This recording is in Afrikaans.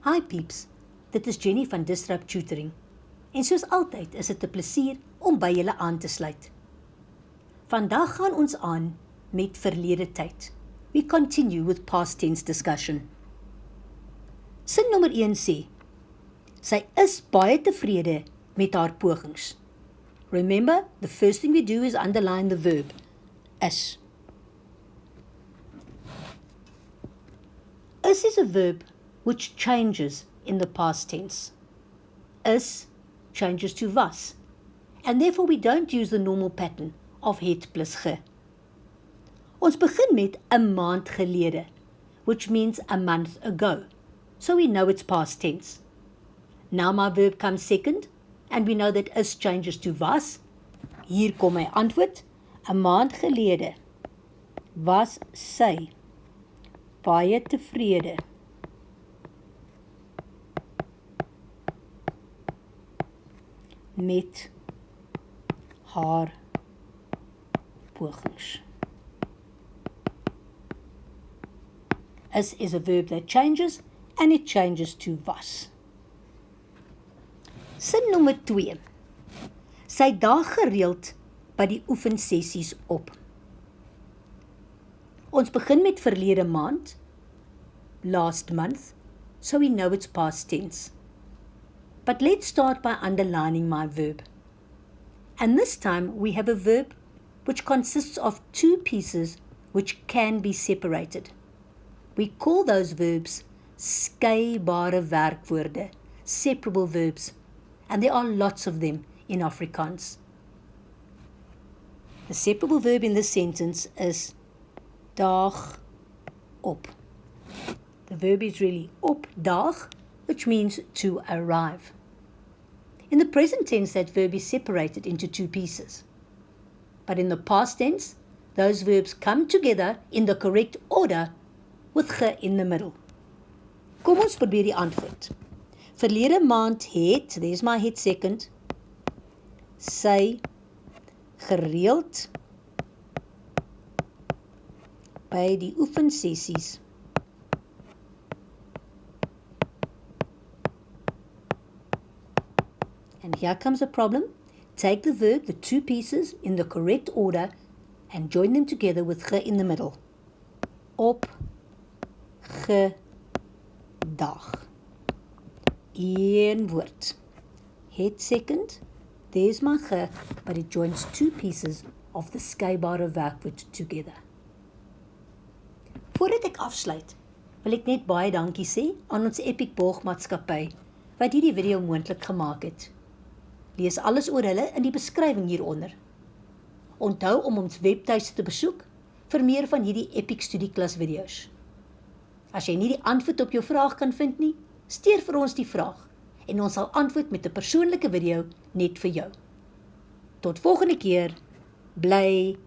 Hi peeps, dit is Jenny van Disrupt Tutoring. En soos altyd is dit 'n plesier om by julle aan te sluit. Vandag gaan ons aan met verlede tyd. We continue with past tense discussion. Sin nommer 1 sê, sy is baie tevrede met haar pogings. Remember, the first thing we do is underline the verb, is. Is a verb which changes in the past tense. Is changes to was, and therefore we don't use the normal pattern of het plus ge. Ons begin met 'n maand gelede, which means a month ago, so we know it's past tense. Now my verb comes second, and we know that is changes to was. Hier kom my antwoord, 'n maand gelede was sy baie tevrede met haar pogings. Is a verb that changes, and it changes to was. Sin nommer 2. Sy daag gereeld by die oefensessies op. Ons begin met verlede maand, last month, so we know it's past tense. But let's start by underlining my verb. And this time we have a verb which consists of two pieces which can be separated. We call those verbs skeibare werkwoorde, separable verbs, and there are lots of them in Afrikaans. The separable verb in this sentence is daag op. The verb is really opdaag, which means to arrive. In the present tense, that verb is separated into two pieces. But in the past tense, those verbs come together in the correct order with ge in the middle. Kom ons probeer die antwoord. Verlede maand het, there's my het second, sy gereeld by die oefensessies and here comes a problem. Take the verb, the two pieces, in the correct order and join them together with ge in the middle. Opgedag. Een woord. Het second, there's my ge, but it joins two pieces of the skeibare werkwoord together. Voordat ek afsluit, wil ek net baie dankie sê aan ons Epic Borgmaatskappy wat hierdie video moontlik gemaak het. Lees alles oor hulle in die beskrywing hieronder. Onthou om ons webtuiste te besoek vir meer van hierdie Epic studieklas video's. As jy nie die antwoord op jou vraag kan vind nie, stuur vir ons die vraag en ons sal antwoord met 'n persoonlike video net vir jou. Tot volgende keer, bly